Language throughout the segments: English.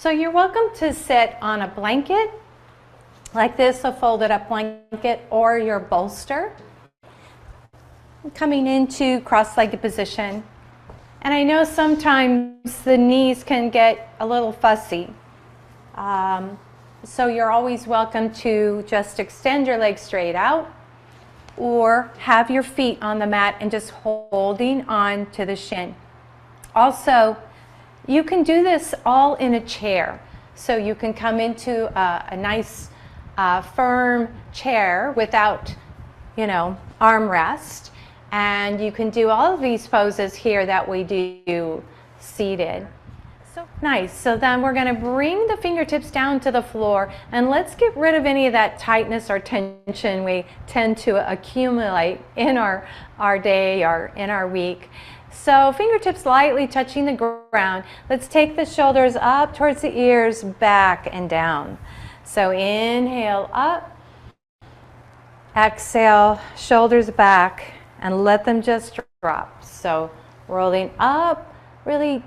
So you're welcome to sit on a blanket like this, a folded up blanket, or your bolster. Coming into cross-legged position. And I know sometimes the knees can get a little fussy. So you're always welcome to just extend your legs straight out or have your feet on the mat and just holding on to the shin. Also, you can do this all in a chair. So you can come into a nice firm chair without, armrest. And you can do all of these poses here that we do seated. So nice. So then we're going to bring the fingertips down to the floor and let's get rid of any of that tightness or tension we tend to accumulate in our day or in our week. So fingertips lightly touching the ground. Let's take the shoulders up towards the ears, back and down. So inhale up, exhale, shoulders back, and let them just drop. So rolling up, really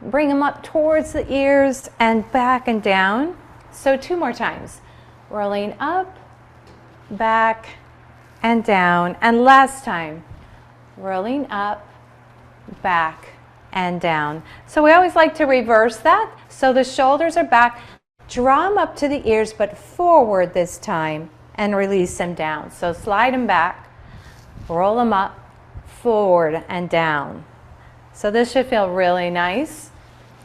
bring them up towards the ears and back and down. So 2 more times. Rolling up, back and down. And last time, rolling up, back and down. So we always like to reverse that. So the shoulders are back. Draw them up to the ears, but forward this time and release them down. So slide them back. Roll them up, forward and down. So this should feel really nice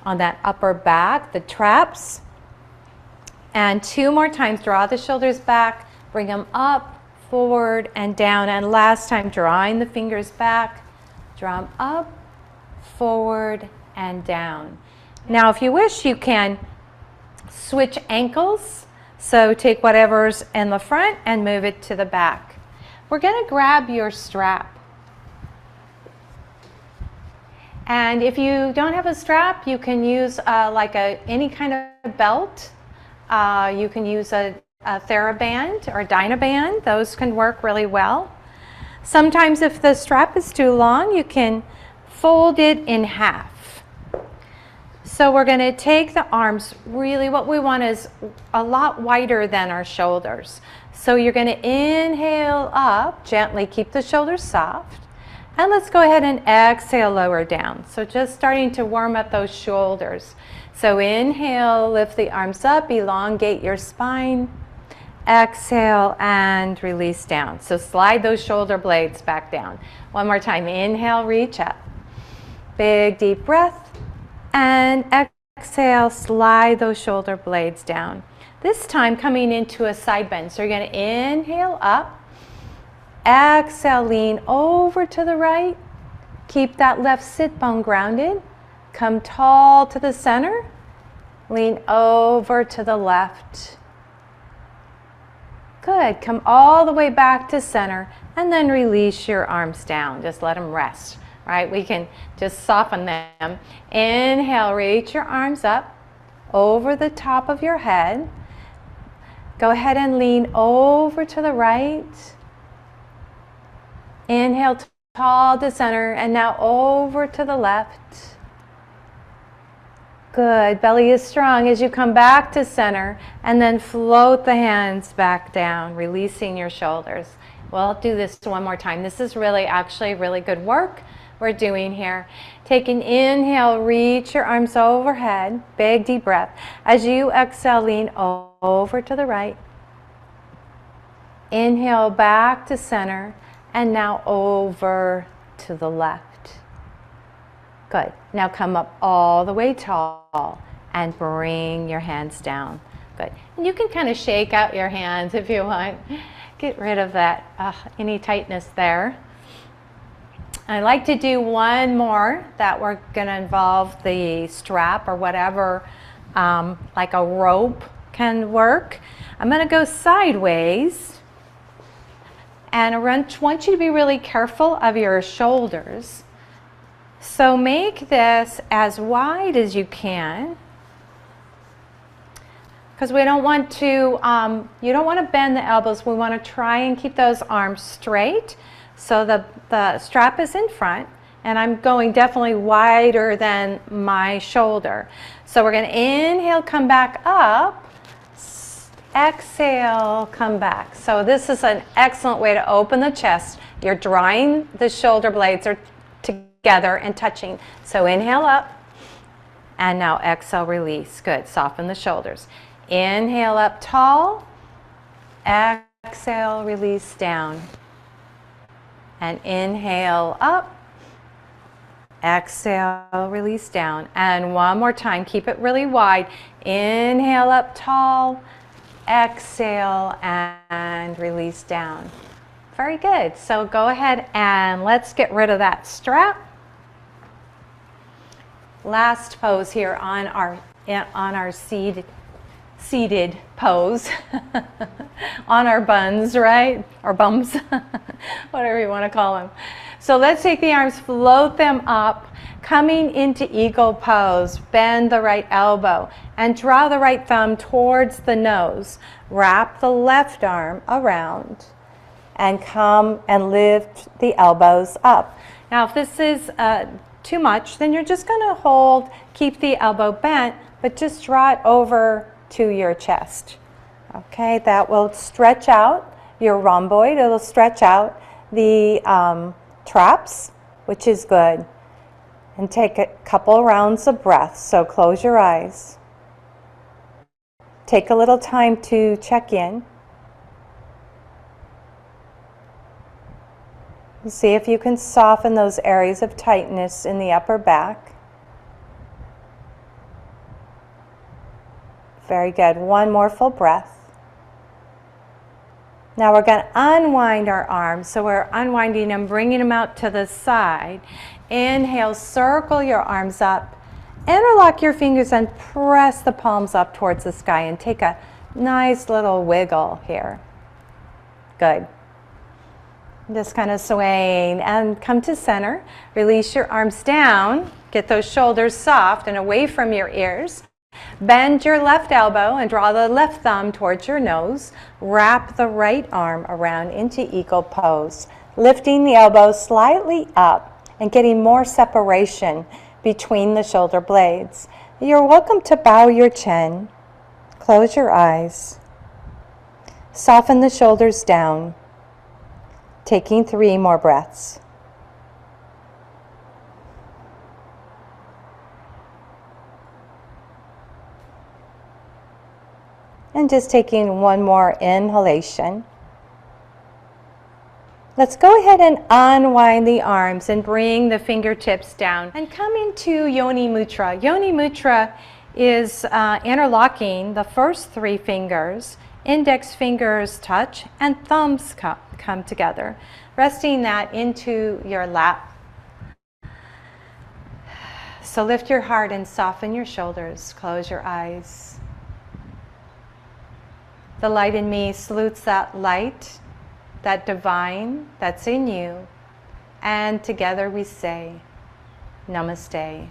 on that upper back, the traps. And 2 more times, draw the shoulders back, bring them up, forward and down. And last time, drawing the fingers back, draw them up, forward and down. Now if you wish, you can switch ankles. So take whatever's in the front and move it to the back. We're going to grab your strap. And if you don't have a strap, you can use any kind of belt. You can use a TheraBand or Dynaband. Those can work really well. Sometimes if the strap is too long, you can fold it in half. So we're going to take the arms, really what we want is a lot wider than our shoulders. So you're going to inhale up, gently keep the shoulders soft. And let's go ahead and exhale, lower down. So just starting to warm up those shoulders. So inhale, lift the arms up, elongate your spine. Exhale and release down. So slide those shoulder blades back down. One more time, inhale, reach up. Big deep breath. And exhale, slide those shoulder blades down. This time coming into a side bend. So you're going to inhale up. Exhale, lean over to the right. Keep that left sit bone grounded. Come tall to the center. Lean over to the left. Good. Come all the way back to center and then release your arms down. Just let them rest. Right? We can just soften them. Inhale, reach your arms up over the top of your head. Go ahead and lean over to the right. Inhale, tall to center, and now over to the left. Good. Belly is strong as you come back to center, and then float the hands back down, releasing your shoulders. We'll do this one more time. This is actually really good work we're doing here. Take an inhale, reach your arms overhead, big deep breath. As you exhale, lean over to the right. Inhale back to center, and now over to the left. Good. Now come up all the way tall and bring your hands down. Good. And you can kind of shake out your hands if you want. Get rid of that, any tightness there. I like to do one more that we're going to involve the strap or whatever, like a rope can work. I'm going to go sideways. And I want you to be really careful of your shoulders. So make this as wide as you can. Because we don't want to, you don't want to bend the elbows. We want to try and keep those arms straight. So the strap is in front and I'm going definitely wider than my shoulder. So we're going to inhale, come back up. Exhale, come back. So this is an excellent way to open the chest. You're drawing the shoulder blades are together and touching. So inhale up, and now exhale, release. Good. Soften the shoulders. Inhale up tall. Exhale, release down. And inhale up. Exhale, release down. And one more time. Keep it really wide. Inhale up tall. Exhale and release down. Very good. So go ahead and let's get rid of that strap. Last pose here on our seated pose. On our buns, right? Or bums, whatever you want to call them. So let's take the arms, float them up, coming into eagle pose. Bend the right elbow and draw the right thumb towards the nose. Wrap the left arm around and come and lift the elbows up. Now if this is too much, then you're just going to hold, keep the elbow bent, but just draw it over to your chest. Okay, that will stretch out your rhomboid. It'll stretch out the traps, which is good. And take a couple rounds of breath. So close your eyes. Take a little time to check in. See if you can soften those areas of tightness in the upper back. Very good. One more full breath. Now we're going to unwind our arms. So we're unwinding them, bringing them out to the side. Inhale, circle your arms up. Interlock your fingers and press the palms up towards the sky and take a nice little wiggle here. Good. Just kind of swaying and come to center. Release your arms down. Get those shoulders soft and away from your ears. Bend your left elbow and draw the left thumb towards your nose. Wrap the right arm around into eagle pose. Lifting the elbow slightly up and getting more separation between the shoulder blades. You're welcome to bow your chin. Close your eyes. Soften the shoulders down. Taking 3 more breaths. And just taking one more inhalation. Let's go ahead and unwind the arms and bring the fingertips down and come into Yoni Mudra. Yoni Mudra is interlocking the first 3 fingers. Index fingers touch and thumbs come together, resting that into your lap. So lift your heart and soften your shoulders. Close your eyes. The light in me salutes that light, that divine that's in you, and together we say, Namaste.